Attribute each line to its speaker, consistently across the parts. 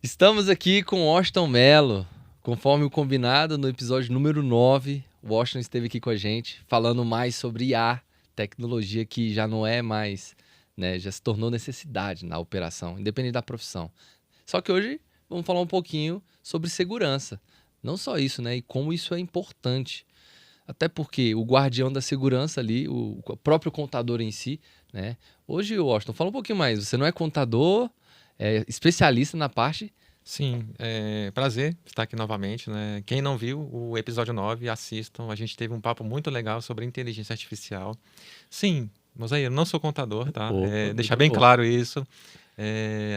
Speaker 1: Estamos aqui com Washington Mello. Conforme o combinado no episódio número 9, o Washington esteve aqui com a gente, falando mais sobre IA, tecnologia que já não é mais, né, já se tornou necessidade na operação, independente da profissão. Só que hoje vamos falar um pouquinho sobre segurança. Não só isso, né, e como isso é importante. Até porque o guardião da segurança ali, o próprio contador em si, né? Hoje, Washington, fala um pouquinho mais. Você não é contador, é especialista na parte.
Speaker 2: Sim, é prazer estar aqui novamente, né? Quem não viu o episódio 9, assistam. A gente teve um papo muito legal sobre inteligência artificial. Sim, Mosaí, eu não sou contador, tá?
Speaker 1: Opa,
Speaker 2: Deixar
Speaker 1: muito
Speaker 2: bem
Speaker 1: bom.
Speaker 2: claro isso.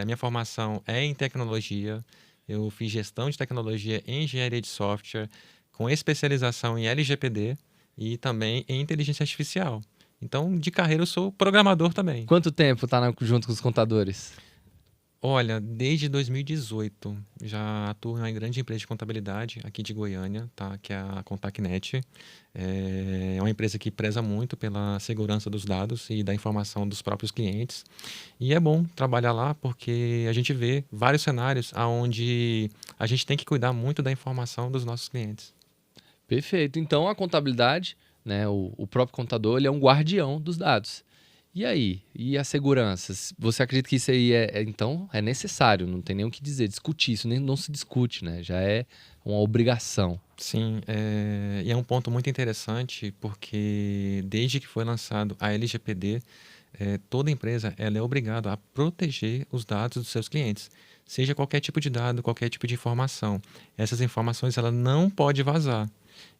Speaker 2: A minha formação é em tecnologia. Eu fiz gestão de tecnologia e engenharia de software, com especialização em LGPD e também em inteligência artificial. Então, de carreira, eu sou programador também.
Speaker 1: Quanto tempo tá junto com os contadores?
Speaker 2: Olha, desde 2018 já atuo em uma grande empresa de contabilidade aqui de Goiânia, tá? Que é a Contacnet. É uma empresa que preza muito pela segurança dos dados e da informação dos próprios clientes. E é bom trabalhar lá porque a gente vê vários cenários onde a gente tem que cuidar muito da informação dos nossos clientes.
Speaker 1: Perfeito. Então, a contabilidade, né, o próprio contador, ele é um guardião dos dados. E aí? E a segurança? Você acredita que isso aí então, é necessário, não tem nem o que dizer, discutir, isso nem, não se discute, né? Já é uma obrigação.
Speaker 2: Sim, e é um ponto muito interessante porque desde que foi lançado a LGPD, toda empresa ela é obrigada a proteger os dados dos seus clientes, seja qualquer tipo de dado, qualquer tipo de informação. Essas informações ela não pode vazar.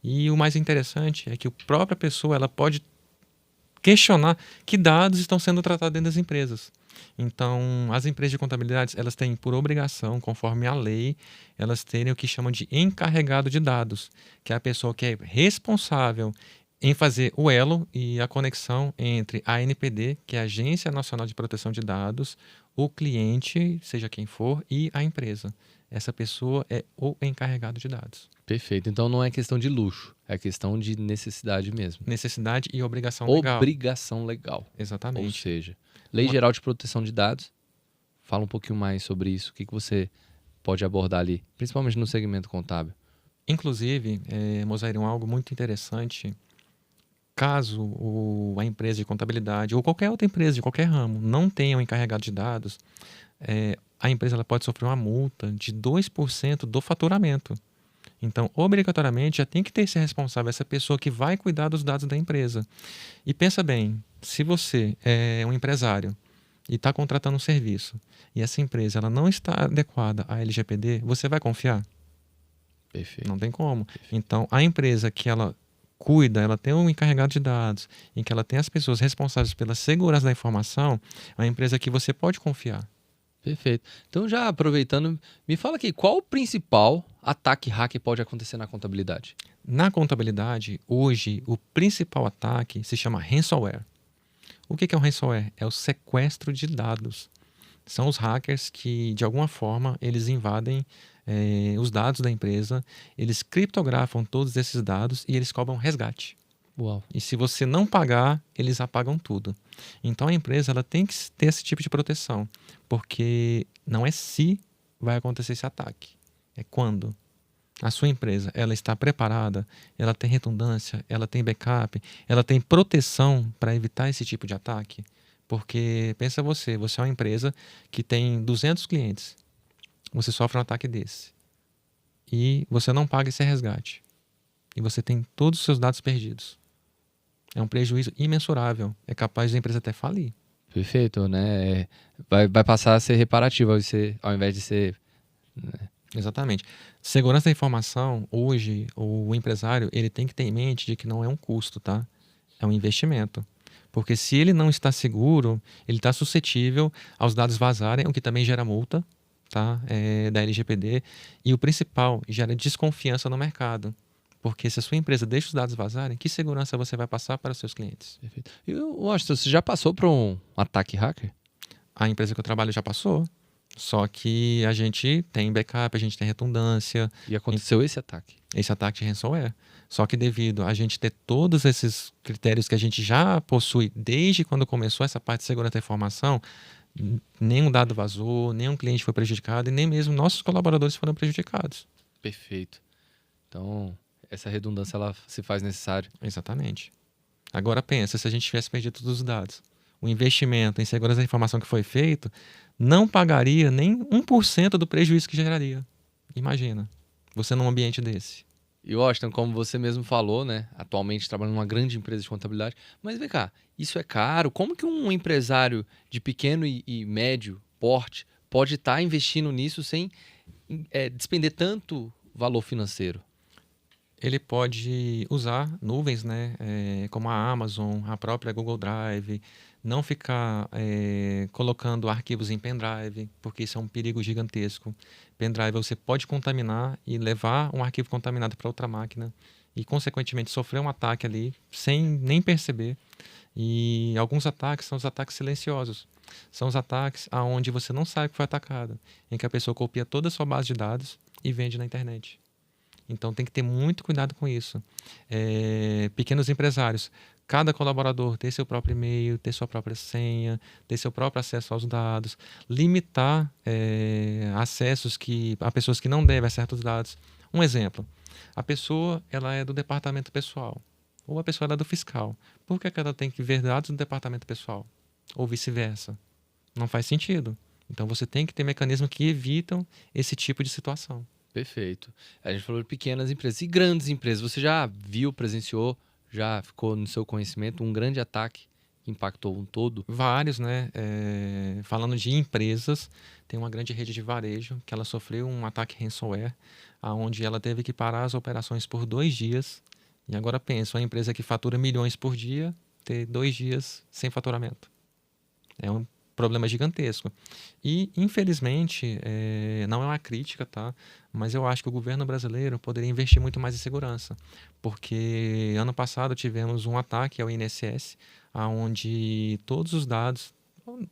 Speaker 2: E o mais interessante é que a própria pessoa ela pode questionar que dados estão sendo tratados dentro das empresas. Então, as empresas de contabilidade, elas têm por obrigação, conforme a lei, elas terem o que chamam de encarregado de dados, que é a pessoa que é responsável em fazer o elo e a conexão entre a ANPD, que é a Agência Nacional de Proteção de Dados, o cliente, seja quem for, e a empresa. Essa pessoa é o encarregado de dados.
Speaker 1: Perfeito. Então não é questão de luxo, é questão de necessidade mesmo.
Speaker 2: Necessidade e obrigação legal.
Speaker 1: Obrigação legal. Ou
Speaker 2: Exatamente.
Speaker 1: seja, Lei
Speaker 2: Uma-
Speaker 1: Geral de Proteção de Dados. Fala um pouquinho mais sobre isso. O que você pode abordar ali, principalmente no segmento contábil.
Speaker 2: Inclusive, Mosaíra, algo muito interessante. Caso a empresa de contabilidade ou qualquer outra empresa de qualquer ramo não tenha um encarregado de dados, a empresa ela pode sofrer uma multa de 2% do faturamento. Então, obrigatoriamente, já tem que ter esse responsável, essa pessoa que vai cuidar dos dados da empresa. E pensa bem, se você é um empresário e está contratando um serviço e essa empresa ela não está adequada à LGPD, você vai confiar?
Speaker 1: Perfeito.
Speaker 2: Não tem como.
Speaker 1: Perfeito.
Speaker 2: Então, a empresa que ela cuida, ela tem um encarregado de dados, em que ela tem as pessoas responsáveis pela segurança da informação, é uma empresa que você pode confiar.
Speaker 1: Perfeito. Então, já aproveitando, me fala aqui, qual o principal ataque hacker pode acontecer na contabilidade?
Speaker 2: Na contabilidade, hoje, o principal ataque se chama ransomware. O que é o ransomware? É o sequestro de dados. São os hackers que, de alguma forma, eles invadem os dados da empresa, eles criptografam todos esses dados e eles cobram resgate.
Speaker 1: Uau.
Speaker 2: E se você não pagar, eles apagam tudo. Então a empresa ela tem que ter esse tipo de proteção, porque não é se vai acontecer esse ataque, é quando. A sua empresa ela está preparada, ela tem redundância, ela tem backup, ela tem proteção para evitar esse tipo de ataque. Porque pensa você é uma empresa que tem 200 clientes, você sofre um ataque desse e você não paga esse resgate e você tem todos os seus dados perdidos. É um prejuízo imensurável. É capaz da empresa até falir.
Speaker 1: Perfeito, né? Vai passar a ser reparativo ao invés de ser.
Speaker 2: Exatamente. Segurança da informação, hoje, o empresário ele tem que ter em mente de que não é um custo, tá? É um investimento. Porque se ele não está seguro, ele está suscetível aos dados vazarem, o que também gera multa, tá? Da LGPD. E o principal, gera desconfiança no mercado. Porque se a sua empresa deixa os dados vazarem, que segurança você vai passar para os seus clientes?
Speaker 1: Perfeito. E Washington, você já passou por um ataque hacker?
Speaker 2: A empresa que eu trabalho já passou. Só que a gente tem backup, a gente tem redundância.
Speaker 1: E aconteceu esse ataque?
Speaker 2: Esse ataque de ransomware. Só que devido a gente ter todos esses critérios que a gente já possui desde quando começou essa parte de segurança da informação, Nenhum dado vazou, nenhum cliente foi prejudicado e nem mesmo nossos colaboradores foram prejudicados.
Speaker 1: Perfeito. Então, essa redundância ela se faz necessária.
Speaker 2: Exatamente. Agora pensa, se a gente tivesse perdido todos os dados, o investimento em segurança da informação que foi feito não pagaria nem 1% do prejuízo que geraria. Imagina, você num ambiente desse.
Speaker 1: E Washington, como você mesmo falou, né? Atualmente trabalhando numa grande empresa de contabilidade. Mas vem cá, isso é caro? Como que um empresário de pequeno e médio porte pode estar investindo nisso sem despender tanto valor financeiro?
Speaker 2: Ele pode usar nuvens, né, como a Amazon, a própria Google Drive, não ficar colocando arquivos em pendrive, porque isso é um perigo gigantesco. Pendrive você pode contaminar e levar um arquivo contaminado para outra máquina e, consequentemente, sofrer um ataque ali sem nem perceber. E alguns ataques são os ataques silenciosos. São os ataques aonde você não sabe que foi atacado, em que a pessoa copia toda a sua base de dados e vende na internet. Então tem que ter muito cuidado com isso. Pequenos empresários, cada colaborador ter seu próprio e-mail, ter sua própria senha, ter seu próprio acesso aos dados, limitar acessos a pessoas que não devem a certos dados. Um exemplo, a pessoa ela é do departamento pessoal, ou a pessoa ela é do fiscal. Por que ela tem que ver dados do departamento pessoal? Ou vice-versa? Não faz sentido. Então você tem que ter mecanismos que evitam esse tipo de situação.
Speaker 1: Perfeito. A gente falou de pequenas empresas e grandes empresas. Você já viu, presenciou, já ficou no seu conhecimento um grande ataque que impactou um todo?
Speaker 2: Vários, né? Falando de empresas, tem uma grande rede de varejo que ela sofreu um ataque ransomware, onde ela teve que parar as operações por 2 dias. E agora pensa, uma empresa que fatura milhões por dia, ter 2 dias sem faturamento. É um problema gigantesco. E, infelizmente, não é uma crítica, tá? Mas eu acho que o governo brasileiro poderia investir muito mais em segurança. Porque ano passado tivemos um ataque ao INSS, onde todos os dados,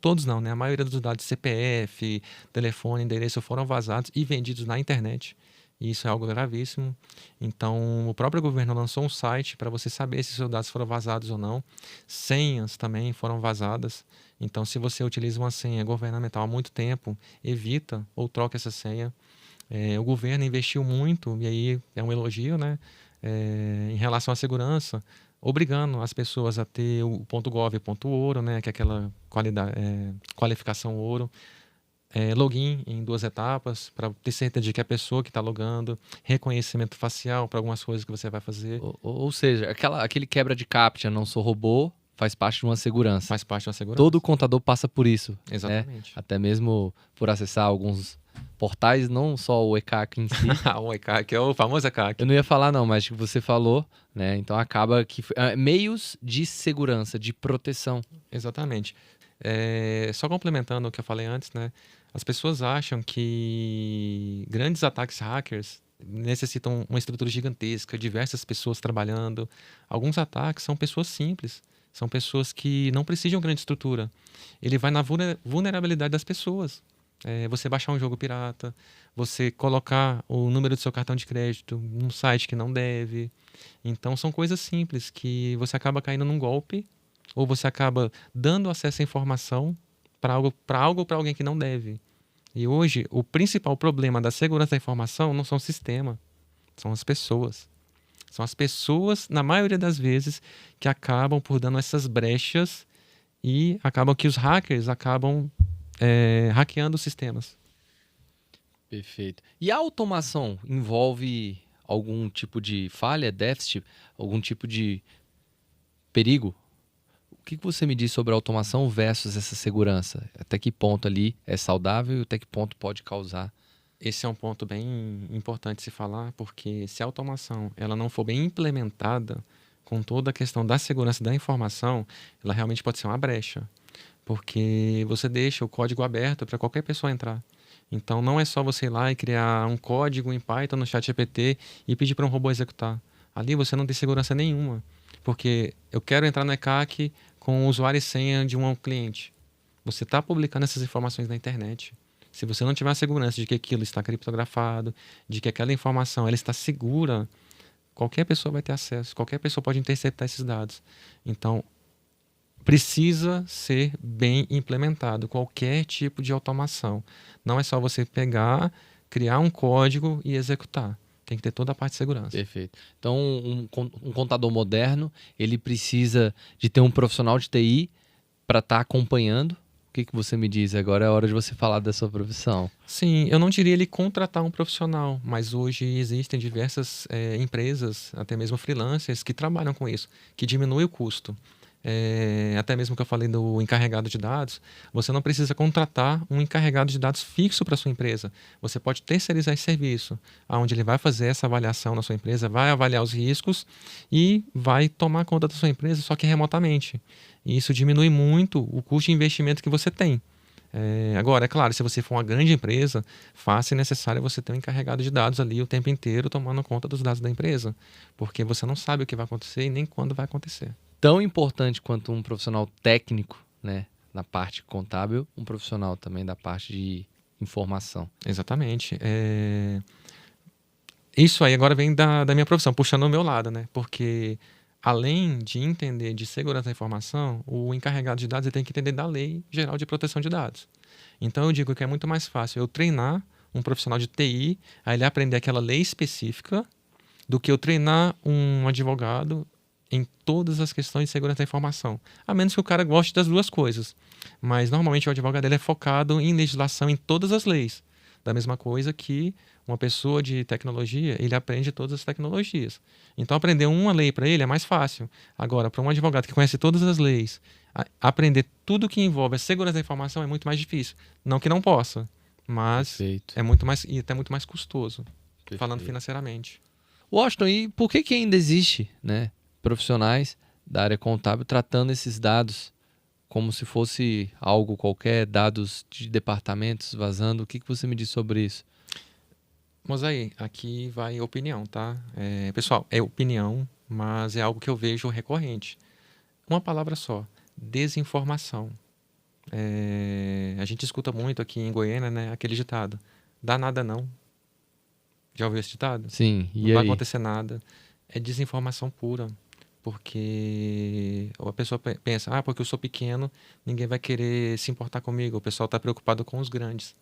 Speaker 2: todos não, né? A maioria dos dados, CPF, telefone, endereço, foram vazados e vendidos na internet. E isso é algo gravíssimo. Então, o próprio governo lançou um site para você saber se seus dados foram vazados ou não. Senhas também foram vazadas. Então, se você utiliza uma senha governamental há muito tempo, evita ou troca essa senha. O governo investiu muito, e aí é um elogio, né? Em relação à segurança, obrigando as pessoas a ter o .gov, .ouro, né? Que é aquela qualificação ouro. Login em 2 etapas, para ter certeza de que a pessoa que está logando, reconhecimento facial para algumas coisas que você vai fazer.
Speaker 1: Ou seja, aquele quebra de captcha, não sou robô, faz parte de uma segurança.
Speaker 2: Faz parte da segurança.
Speaker 1: Todo contador passa por isso.
Speaker 2: Exatamente.
Speaker 1: Né? Até mesmo por acessar alguns portais, não só o ECAC em si.
Speaker 2: O ECAC é o famoso ECAC.
Speaker 1: Eu não ia falar não, mas que você falou, né? Então acaba que... meios de segurança, de proteção.
Speaker 2: Exatamente. Só complementando o que eu falei antes, né? As pessoas acham que grandes ataques hackers necessitam uma estrutura gigantesca, diversas pessoas trabalhando. Alguns ataques são pessoas simples, são pessoas que não precisam de uma grande estrutura. Ele vai na vulnerabilidade das pessoas. Você baixar um jogo pirata, você colocar o número do seu cartão de crédito num site que não deve. Então são coisas simples que você acaba caindo num golpe ou você acaba dando acesso à informação para algo ou para alguém que não deve. E hoje, o principal problema da segurança da informação não são o sistema, são as pessoas. São as pessoas, na maioria das vezes, que acabam por dando essas brechas e acabam que os hackers acabam hackeando os sistemas.
Speaker 1: Perfeito. E a automação envolve algum tipo de falha, déficit, algum tipo de perigo? O que você me diz sobre a automação versus essa segurança? Até que ponto ali é saudável e até que ponto pode causar?
Speaker 2: Esse é um ponto bem importante se falar, porque se a automação ela não for bem implementada com toda a questão da segurança da informação, ela realmente pode ser uma brecha, porque você deixa o código aberto para qualquer pessoa entrar. Então não é só você ir lá e criar um código em Python no ChatGPT e pedir para um robô executar. Ali você não tem segurança nenhuma, porque eu quero entrar no ECAC com o usuário e senha de um cliente. Você está publicando essas informações na internet. Se você não tiver a segurança de que aquilo está criptografado, de que aquela informação ela está segura, qualquer pessoa vai ter acesso, qualquer pessoa pode interceptar esses dados. Então, precisa ser bem implementado, qualquer tipo de automação. Não é só você pegar, criar um código e executar. Tem que ter toda a parte de segurança.
Speaker 1: Perfeito. Então, um contador moderno, ele precisa de ter um profissional de TI para estar acompanhando. O que você me diz? Agora é a hora de você falar da sua profissão.
Speaker 2: Sim, eu não diria ele contratar um profissional, mas hoje existem diversas empresas, até mesmo freelancers, que trabalham com isso, que diminui o custo. Até mesmo que eu falei do encarregado de dados, você não precisa contratar um encarregado de dados fixo para sua empresa. Você pode terceirizar esse serviço, onde ele vai fazer essa avaliação na sua empresa, vai avaliar os riscos e vai tomar conta da sua empresa, só que remotamente. E isso diminui muito o custo de investimento que você tem. Agora, é claro, se você for uma grande empresa, fácil e necessário você ter um encarregado de dados ali o tempo inteiro tomando conta dos dados da empresa, porque você não sabe o que vai acontecer e nem quando vai acontecer.
Speaker 1: Tão importante quanto um profissional técnico, né, na parte contábil, um profissional também da parte de informação.
Speaker 2: Exatamente. Isso aí agora vem da minha profissão, puxando o meu lado, né? Porque além de entender de segurança da informação, o encarregado de dados ele tem que entender da Lei Geral de Proteção de Dados. Então eu digo que é muito mais fácil eu treinar um profissional de TI a ele aprender aquela lei específica do que eu treinar um advogado em todas as questões de segurança da informação. A menos que o cara goste das duas coisas. Mas normalmente o advogado ele é focado em legislação em todas as leis. Da mesma coisa que uma pessoa de tecnologia, ele aprende todas as tecnologias. Então aprender uma lei para ele é mais fácil. Agora, para um advogado que conhece todas as leis, aprender tudo que envolve a segurança da informação é muito mais difícil. Não que não possa, mas
Speaker 1: Perfeito.
Speaker 2: é muito mais e até muito mais custoso,
Speaker 1: Perfeito.
Speaker 2: falando financeiramente.
Speaker 1: Washington, e por que ainda existe, né, profissionais da área contábil tratando esses dados como se fosse algo qualquer, dados de departamentos vazando? O que você me diz sobre isso?
Speaker 2: Mas aí, aqui vai opinião, tá? Pessoal, é opinião, mas é algo que eu vejo recorrente. Uma palavra só, desinformação. A gente escuta muito aqui em Goiânia, né, aquele ditado, dá nada não. Já ouviu esse ditado?
Speaker 1: Sim, e
Speaker 2: Não vai
Speaker 1: aí?
Speaker 2: acontecer nada. É desinformação pura. Porque a pessoa pensa, porque eu sou pequeno, ninguém vai querer se importar comigo. O pessoal está preocupado com os grandes.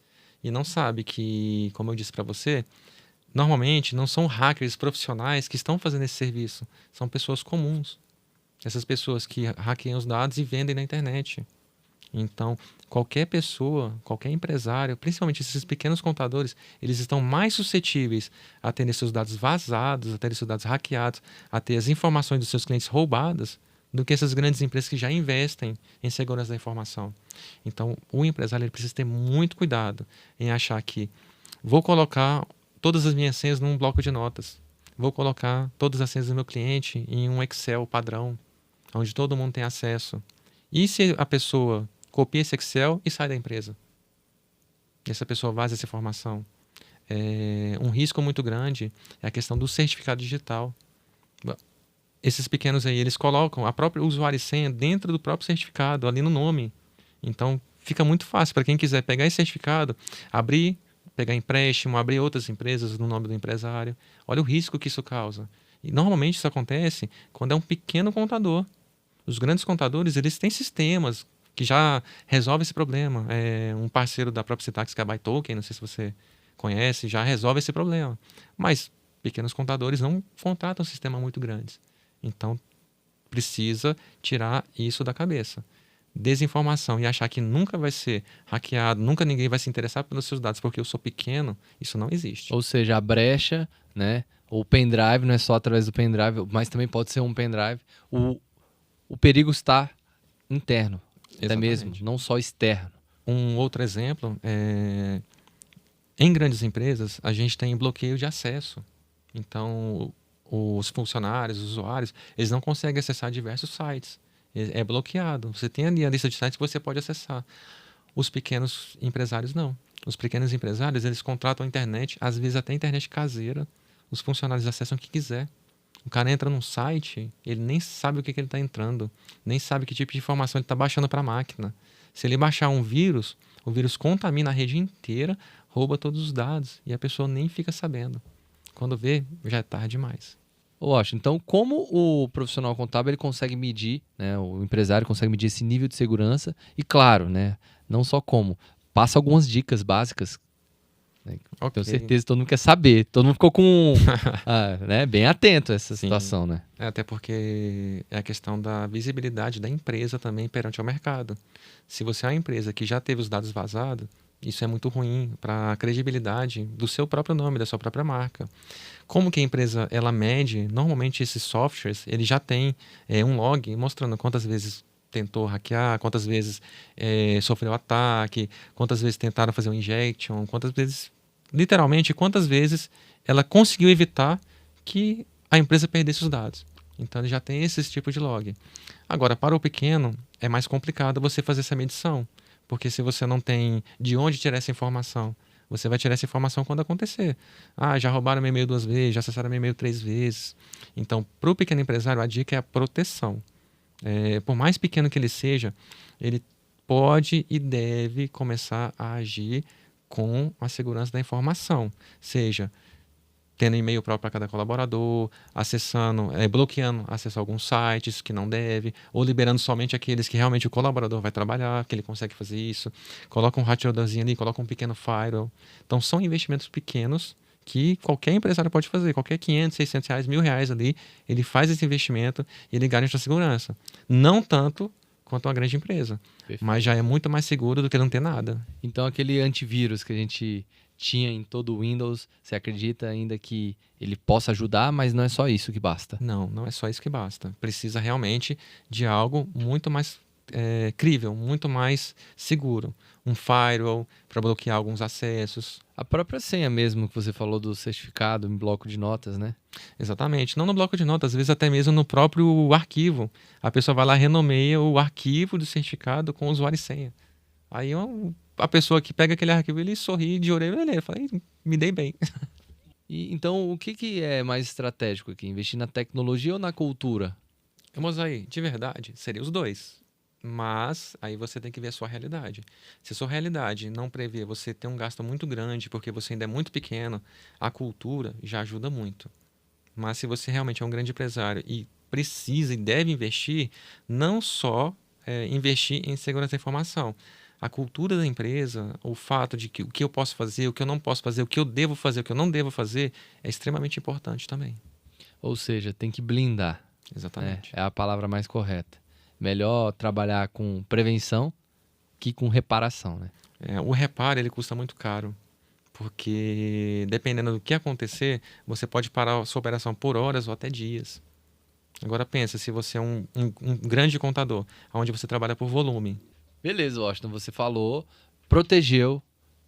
Speaker 2: E não sabe que, como eu disse para você, normalmente não são hackers profissionais que estão fazendo esse serviço. São pessoas comuns. Essas pessoas que hackeiam os dados e vendem na internet. Então, qualquer pessoa, qualquer empresário, principalmente esses pequenos contadores, eles estão mais suscetíveis a terem seus dados vazados, a terem seus dados hackeados, a ter as informações dos seus clientes roubadas, do que essas grandes empresas que já investem em segurança da informação. Então, o empresário ele precisa ter muito cuidado em achar que vou colocar todas as minhas senhas num bloco de notas, vou colocar todas as senhas do meu cliente em um Excel padrão, onde todo mundo tem acesso. E se a pessoa copia esse Excel e sai da empresa? E essa pessoa vaza essa informação. Um risco muito grande é a questão do certificado digital. Esses pequenos aí, eles colocam a própria usuário e senha dentro do próprio certificado, ali no nome. Então, fica muito fácil para quem quiser pegar esse certificado, abrir, pegar empréstimo, abrir outras empresas no nome do empresário. Olha o risco que isso causa. E normalmente isso acontece quando é um pequeno contador. Os grandes contadores, eles têm sistemas que já resolvem esse problema. Um parceiro da própria Citax, que é a BuyToken, não sei se você conhece, já resolve esse problema. Mas pequenos contadores não contratam um sistema muito grandes. Então, precisa tirar isso da cabeça. Desinformação e achar que nunca vai ser hackeado, nunca ninguém vai se interessar pelos seus dados porque eu sou pequeno, isso não existe.
Speaker 1: Ou seja, a brecha, né? O pendrive não é só através do pendrive, mas também pode ser um pendrive. O perigo está interno, até mesmo, não só externo.
Speaker 2: Um outro exemplo em grandes empresas, a gente tem bloqueio de acesso. Então, os funcionários, os usuários, eles não conseguem acessar diversos sites. É bloqueado. Você tem ali a lista de sites que você pode acessar. Os pequenos empresários não. Os pequenos empresários, eles contratam a internet, às vezes até a internet caseira. Os funcionários acessam o que quiser. O cara entra num site, ele nem sabe o que ele está entrando, nem sabe que tipo de informação ele está baixando para a máquina. Se ele baixar um vírus, o vírus contamina a rede inteira, rouba todos os dados e a pessoa nem fica sabendo. Quando vê, já é tarde demais.
Speaker 1: Ô, Washington, então como o profissional contábil ele consegue medir, né, o empresário consegue medir esse nível de segurança e claro, né, não só como, passa algumas dicas básicas, né, tenho
Speaker 2: Ok.
Speaker 1: certeza que todo mundo quer saber, todo mundo ficou com, né, bem atento a essa
Speaker 2: Sim.
Speaker 1: situação, né?
Speaker 2: Até porque é a questão da visibilidade da empresa também perante o mercado. Se você é uma empresa que já teve os dados vazados, isso é muito ruim para a credibilidade do seu próprio nome, da sua própria marca. Como que a empresa ela mede? Normalmente esses softwares ele já tem um log mostrando quantas vezes tentou hackear, quantas vezes sofreu ataque, quantas vezes tentaram fazer um injection, quantas vezes, literalmente, quantas vezes ela conseguiu evitar que a empresa perdesse os dados. Então ele já tem esse tipo de log. Agora, para o pequeno, é mais complicado você fazer essa medição, porque se você não tem de onde tirar essa informação, você vai tirar essa informação quando acontecer. Ah, já roubaram meu e-mail 2 vezes, já acessaram meu e-mail 3 vezes. Então, para o pequeno empresário, a dica é a proteção. Por mais pequeno que ele seja, ele pode e deve começar a agir com a segurança da informação, seja tendo e-mail próprio para cada colaborador, acessando, bloqueando acesso a alguns sites que não deve, ou liberando somente aqueles que realmente o colaborador vai trabalhar, que ele consegue fazer isso. Coloca um roteadorzinho ali, coloca um pequeno firewall. Então são investimentos pequenos que qualquer empresário pode fazer. Qualquer 500, 600 reais, R$ 1.000 ali, ele faz esse investimento e ele garante a segurança. Não tanto quanto uma grande empresa, mas já
Speaker 1: Perfeito.
Speaker 2: é muito mais seguro do que não ter nada.
Speaker 1: Então aquele antivírus que a gente tinha em todo o Windows, você acredita ainda que ele possa ajudar, mas não é só isso que basta?
Speaker 2: Não, não é só isso que basta. Precisa realmente de algo muito mais crível, muito mais seguro. Um firewall para bloquear alguns acessos.
Speaker 1: A própria senha mesmo que você falou do certificado em bloco de notas, né?
Speaker 2: Exatamente. Não no bloco de notas, às vezes até mesmo no próprio arquivo. A pessoa vai lá e renomeia o arquivo do certificado com usuário e senha. Aí a pessoa que pega aquele arquivo, ele sorri de orelha a orelha. Fala, "Ih, me dei bem."
Speaker 1: E, então, o que, que é mais estratégico aqui? Investir na tecnologia ou na cultura?
Speaker 2: Mas aí, de verdade, seria os dois. Mas aí você tem que ver a sua realidade. Se a sua realidade não prevê você ter um gasto muito grande porque você ainda é muito pequeno, a cultura já ajuda muito. Mas se você realmente é um grande empresário e precisa e deve investir, não só investir em segurança da informação. A cultura da empresa, o fato de que o que eu posso fazer, o que eu não posso fazer, o que eu devo fazer, o que eu não devo fazer, é extremamente importante também.
Speaker 1: Ou seja, tem que blindar, né?
Speaker 2: Exatamente.
Speaker 1: É a palavra mais correta. Melhor trabalhar com prevenção que com reparação, né?
Speaker 2: O reparo ele custa muito caro, porque dependendo do que acontecer, você pode parar a sua operação por horas ou até dias. Agora pensa, se você é um grande contador, onde você trabalha por volume.
Speaker 1: Beleza, Washington, você falou, protegeu,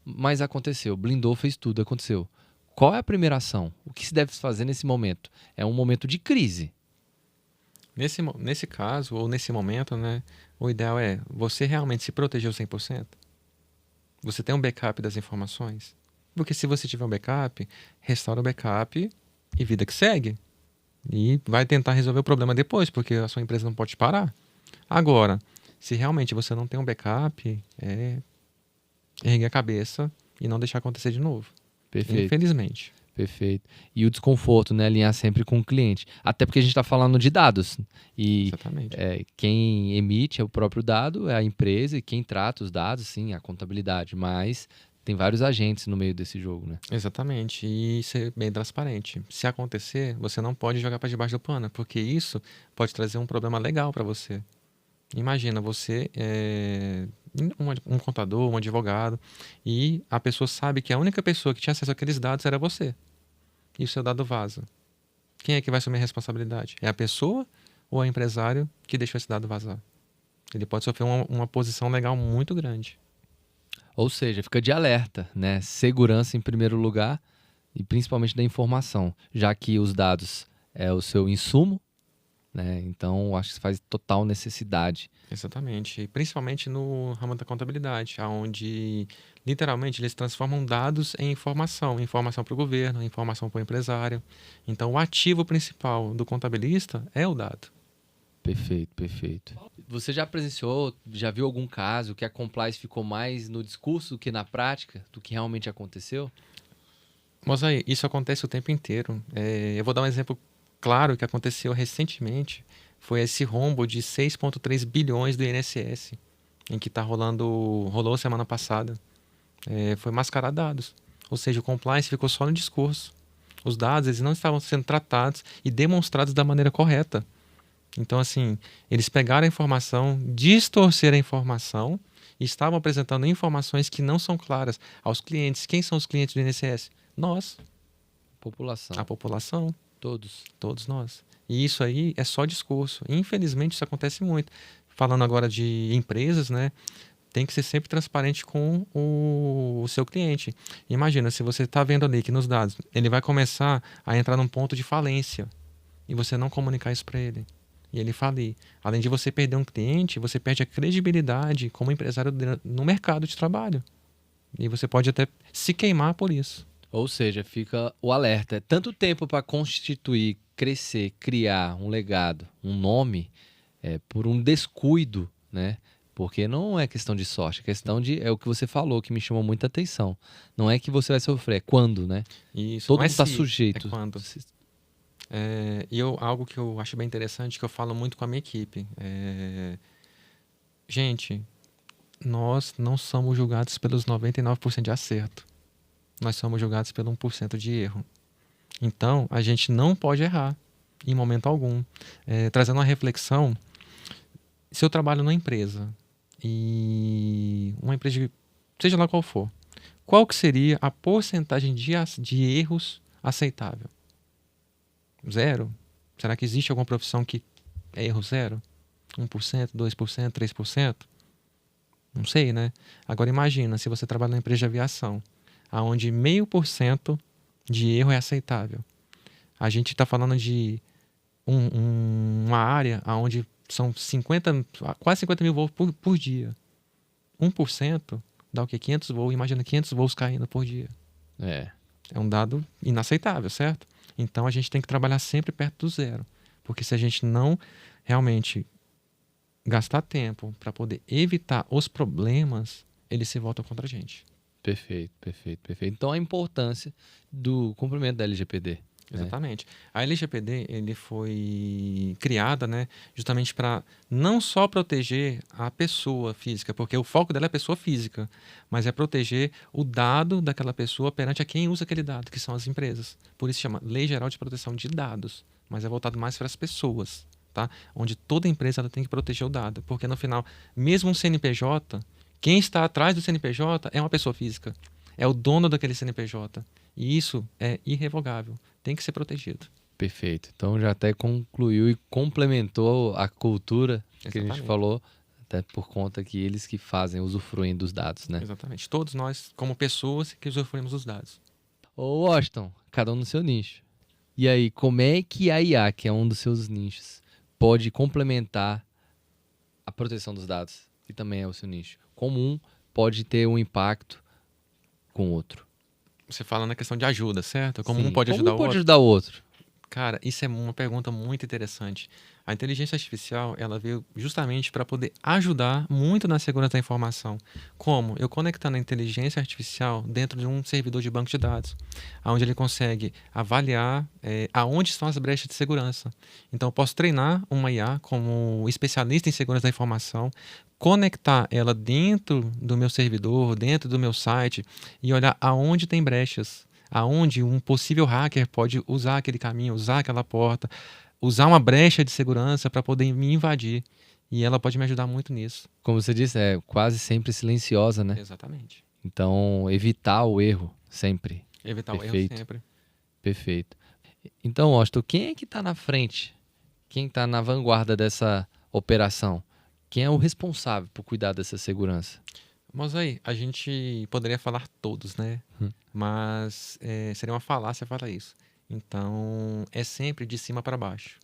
Speaker 1: mas aconteceu. Blindou, fez tudo, aconteceu. Qual é a primeira ação? O que se deve fazer nesse momento? É um momento de crise.
Speaker 2: Nesse caso, ou nesse momento, né, o ideal é você realmente se protegeu 100%. Você tem um backup das informações. Porque se você tiver um backup, restaura o backup e vida que segue. E vai tentar resolver o problema depois, porque a sua empresa não pode parar. Agora, se realmente você não tem um backup, erguer a cabeça e não deixar acontecer de novo.
Speaker 1: Perfeito,
Speaker 2: Infelizmente.
Speaker 1: perfeito. E o desconforto, né? Alinhar sempre com o cliente. Até porque a gente está falando de dados. E
Speaker 2: Exatamente.
Speaker 1: quem emite é o próprio dado, é a empresa, e quem trata os dados, sim, é a contabilidade. Mas tem vários agentes no meio desse jogo, né?
Speaker 2: Exatamente. E ser bem transparente. Se acontecer, você não pode jogar para debaixo do pano, porque isso pode trazer um problema legal para você. Imagina, você é um contador, um advogado, e a pessoa sabe que a única pessoa que tinha acesso àqueles dados era você. E o seu dado vaza. Quem é que vai assumir a responsabilidade? É a pessoa ou é o empresário que deixou esse dado vazar? Ele pode sofrer uma posição legal muito grande.
Speaker 1: Ou seja, fica de alerta, né? Segurança em primeiro lugar e principalmente da informação, já que os dados é o seu insumo, né? Então, acho que faz total necessidade.
Speaker 2: Exatamente. E principalmente no ramo da contabilidade, onde literalmente eles transformam dados em informação, informação para o governo, informação para o empresário. Então, o ativo principal do contabilista é o dado.
Speaker 1: Perfeito, perfeito. Você já presenciou, já viu algum caso que a compliance ficou mais no discurso do que na prática, do que realmente aconteceu?
Speaker 2: Mas aí, isso acontece o tempo inteiro. Eu vou dar um exemplo claro que aconteceu recentemente foi esse rombo de 6,3 bilhões do INSS, em que rolou semana passada. Foi mascarar dados. Ou seja, o compliance ficou só no discurso. Os dados eles não estavam sendo tratados e demonstrados da maneira correta. Então, assim, eles pegaram a informação, distorceram a informação e estavam apresentando informações que não são claras aos clientes. Quem são os clientes do INSS? Nós,
Speaker 1: População.
Speaker 2: a população,
Speaker 1: Todos.
Speaker 2: todos nós. E isso aí é só discurso. Infelizmente, isso acontece muito. Falando agora de empresas, né? Tem que ser sempre transparente com o seu cliente. Imagina, se você está vendo ali que nos dados ele vai começar a entrar num ponto de falência e você não comunicar isso para ele. E ele falir. Além de você perder um cliente, você perde a credibilidade como empresário no mercado de trabalho. E você pode até se queimar por isso.
Speaker 1: Ou seja, fica o alerta. É tanto tempo para constituir, crescer, criar um legado, um nome, por um descuido, né? Porque não é questão de sorte, é questão de. É o que você falou que me chamou muita atenção. Não é que você vai sofrer, é quando, né?
Speaker 2: Isso,
Speaker 1: Todo
Speaker 2: não é
Speaker 1: mundo está
Speaker 2: se,
Speaker 1: sujeito.
Speaker 2: é quando. Algo que eu acho bem interessante, que eu falo muito com a minha equipe. Gente, nós não somos julgados pelos 99% de acerto. Nós somos julgados pelo 1% de erro. Então, a gente não pode errar em momento algum. Trazendo uma reflexão, se eu trabalho numa empresa, e uma empresa, seja lá qual for, qual que seria a porcentagem de erros aceitável? 0? Será que existe alguma profissão que é erro 0? 1%, 2%, 3%? Não sei, né? Agora imagina se você trabalha numa empresa de aviação, onde 0,5% de erro é aceitável. A gente está falando de uma área onde são quase 50 mil voos por dia. 1% dá o quê? 500 voos. Imagina 500 voos caindo por dia. É um dado inaceitável, certo? Então a gente tem que trabalhar sempre perto do 0. Porque se a gente não realmente gastar tempo para poder evitar os problemas, eles se voltam contra a gente.
Speaker 1: Perfeito, perfeito, perfeito. Então a importância do cumprimento da LGPD.
Speaker 2: Exatamente. A LGPD ele foi criada, né, justamente para não só proteger a pessoa física, porque o foco dela é a pessoa física, mas é proteger o dado daquela pessoa perante a quem usa aquele dado, que são as empresas. Por isso chama Lei Geral de Proteção de Dados, mas é voltado mais para as pessoas, tá? Onde toda empresa ela tem que proteger o dado, porque no final, mesmo um CNPJ, quem está atrás do CNPJ é uma pessoa física, é o dono daquele CNPJ. E isso é irrevogável, tem que ser protegido.
Speaker 1: Perfeito. Então já até concluiu e complementou a cultura que a gente falou, até por conta que eles que fazem, usufruem dos dados, né?
Speaker 2: Exatamente. Todos nós, como pessoas, que usufruímos dos dados.
Speaker 1: Ô Washington, cada um no seu nicho. E aí, como é que a IA, que é um dos seus nichos, pode complementar a proteção dos dados, que também é o seu nicho? Como um pode ter um impacto com o outro?
Speaker 2: Você fala na questão de ajuda, certo? Como
Speaker 1: Sim.
Speaker 2: um pode
Speaker 1: Como
Speaker 2: ajudar
Speaker 1: um
Speaker 2: o
Speaker 1: pode
Speaker 2: outro?
Speaker 1: ajudar o outro?
Speaker 2: Cara, isso é uma pergunta muito interessante. A inteligência artificial, ela veio justamente para poder ajudar muito na segurança da informação. Como? Eu conectando a inteligência artificial dentro de um servidor de banco de dados, onde ele consegue avaliar aonde estão as brechas de segurança. Então, eu posso treinar uma IA como especialista em segurança da informação, conectar ela dentro do meu servidor, dentro do meu site e olhar aonde tem brechas, aonde um possível hacker pode usar aquele caminho, usar aquela porta, usar uma brecha de segurança para poder me invadir. E ela pode me ajudar muito nisso.
Speaker 1: Como você disse, é quase sempre silenciosa, né?
Speaker 2: Exatamente.
Speaker 1: Então, evitar o erro sempre.
Speaker 2: Evitar o erro sempre.
Speaker 1: Perfeito. Então, Washington, quem é que está na frente? Quem está na vanguarda dessa operação? Quem é o responsável por cuidar dessa segurança?
Speaker 2: Mas aí, a gente poderia falar todos, né? Mas seria uma falácia falar isso. Então, é sempre de cima para baixo.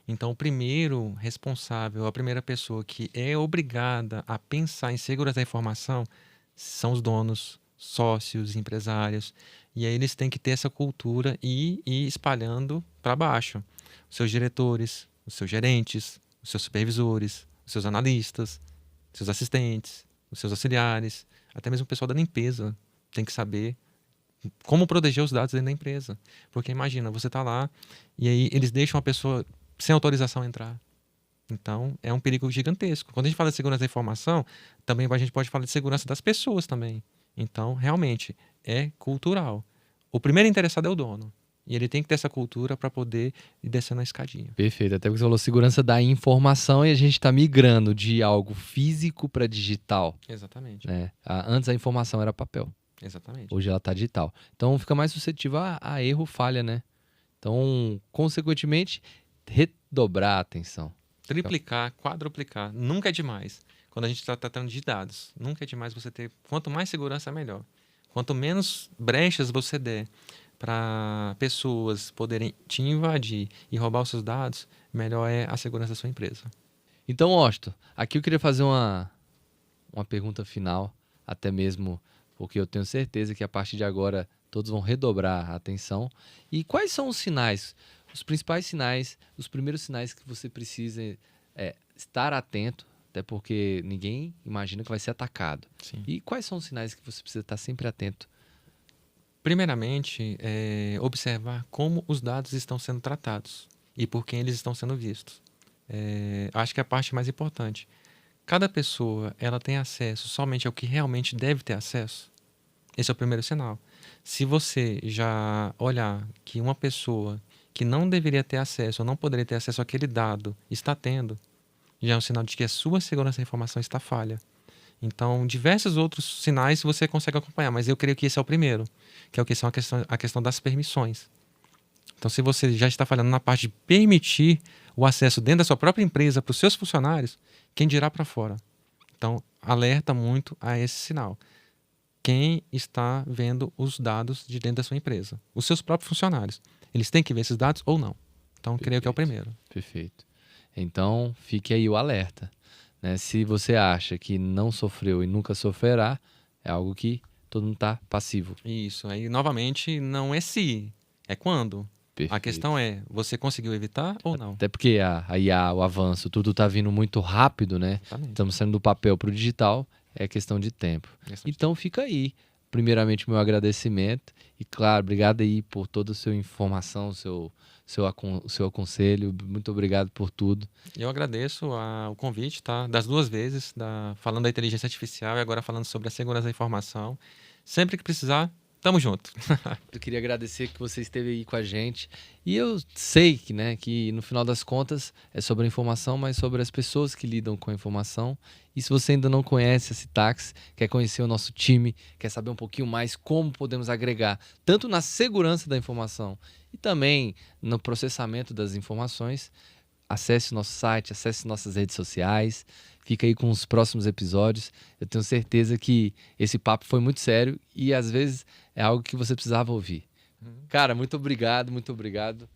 Speaker 2: Então, o primeiro responsável, a primeira pessoa que é obrigada a pensar em segurança da informação são os donos, sócios, empresários. E aí eles têm que ter essa cultura e ir espalhando para baixo. Os seus diretores, os seus gerentes, os seus supervisores, os seus analistas, seus assistentes, os seus auxiliares, até mesmo o pessoal da limpeza tem que saber como proteger os dados dentro da empresa. Porque imagina, você está lá e aí eles deixam a pessoa sem autorização entrar. Então, é um perigo gigantesco. Quando a gente fala de segurança da informação, também a gente pode falar de segurança das pessoas também. Então, realmente, é cultural. O primeiro interessado é o dono. E ele tem que ter essa cultura para poder ir descendo a escadinha.
Speaker 1: Perfeito. Até porque você falou segurança da informação e a gente está migrando de algo físico para digital,
Speaker 2: Exatamente.
Speaker 1: né? Antes a informação era papel.
Speaker 2: Exatamente.
Speaker 1: Hoje ela está digital. Então fica mais suscetível a erro, falha, né? Então, consequentemente, redobrar a atenção.
Speaker 2: Triplicar, quadruplicar, nunca é demais. Quando a gente está tratando de dados, nunca é demais você ter. Quanto mais segurança, melhor. Quanto menos brechas você der para pessoas poderem te invadir e roubar os seus dados, melhor é a segurança da sua empresa.
Speaker 1: Então, Washington, aqui eu queria fazer uma pergunta final, até mesmo porque eu tenho certeza que a partir de agora todos vão redobrar a atenção. E quais são os sinais, os principais sinais, os primeiros sinais que você precisa estar atento, até porque ninguém imagina que vai ser atacado.
Speaker 2: Sim.
Speaker 1: E quais são os sinais que você precisa estar sempre atento?
Speaker 2: Primeiramente, observar como os dados estão sendo tratados e por quem eles estão sendo vistos. Acho que é a parte mais importante. Cada pessoa ela tem acesso somente ao que realmente deve ter acesso. Esse é o primeiro sinal. Se você já olhar que uma pessoa que não deveria ter acesso ou não poderia ter acesso àquele dado está tendo, já é um sinal de que a sua segurança da informação está falha. Então, diversos outros sinais você consegue acompanhar, mas eu creio que esse é o primeiro, que é o que são a questão das permissões. Então, se você já está falhando na parte de permitir o acesso dentro da sua própria empresa para os seus funcionários, quem dirá para fora? Então, alerta muito a esse sinal. Quem está vendo os dados de dentro da sua empresa? Os seus próprios funcionários. Eles têm que ver esses dados ou não? Então, creio que é o primeiro.
Speaker 1: Perfeito. Então, fique aí o alerta, né? Se você acha que não sofreu e nunca sofrerá, é algo que todo mundo está passivo.
Speaker 2: Isso. Aí, novamente, não é se, é quando.
Speaker 1: Perfeito.
Speaker 2: A questão é, você conseguiu evitar ou não?
Speaker 1: Até porque a IA, o avanço, tudo está vindo muito rápido, né?
Speaker 2: Exatamente.
Speaker 1: Estamos saindo do papel para o digital, é questão de tempo. Então fica aí, primeiramente, meu agradecimento. E claro, obrigado aí por toda a sua informação, o seu aconselho. Muito obrigado por tudo.
Speaker 2: Eu agradeço o convite, tá? Das duas vezes, falando da inteligência artificial e agora falando sobre a segurança da informação. Sempre que precisar, tamo junto.
Speaker 1: Eu queria agradecer que você esteve aí com a gente. E eu sei que, né, que no final das contas é sobre a informação, mas sobre as pessoas que lidam com a informação. E se você ainda não conhece a Citax, quer conhecer o nosso time, quer saber um pouquinho mais como podemos agregar, tanto na segurança da informação e também no processamento das informações, acesse o nosso site, acesse nossas redes sociais. Fica aí com os próximos episódios. Eu tenho certeza que esse papo foi muito sério e às vezes é algo que você precisava ouvir. Cara, muito obrigado, muito obrigado.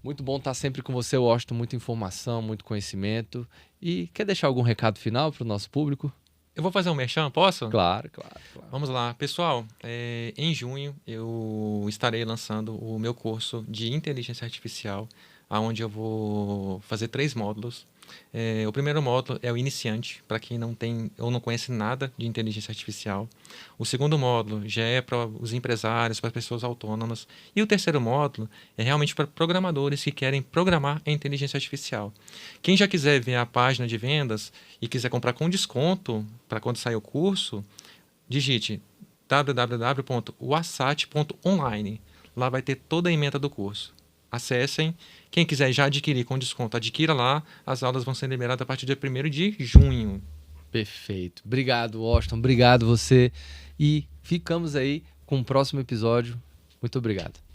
Speaker 1: Muito bom estar sempre com você, Washington. Muita informação, muito conhecimento. E quer deixar algum recado final para o nosso público?
Speaker 2: Eu vou fazer um merchan, posso?
Speaker 1: Claro.
Speaker 2: Vamos lá. Pessoal, em junho eu estarei lançando o meu curso de inteligência artificial, onde eu vou fazer 3 módulos. O primeiro módulo é o iniciante, para quem não tem ou não conhece nada de inteligência artificial. O segundo módulo já é para os empresários, para as pessoas autônomas. E o terceiro módulo é realmente para programadores que querem programar a inteligência artificial. Quem já quiser ver a página de vendas e quiser comprar com desconto para quando sair o curso, digite www.wasat.online. Lá vai ter toda a ementa do curso. Acessem. Quem quiser já adquirir com desconto, adquira lá. As aulas vão ser liberadas a partir do dia 1º de junho.
Speaker 1: Perfeito. Obrigado, Washington. Obrigado você. E ficamos aí com o próximo episódio. Muito obrigado.